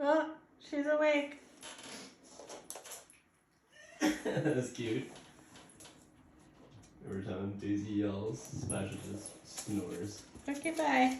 Oh, she's awake. That's cute. Every time Daisy yells, Spatch just snores. Okay, bye.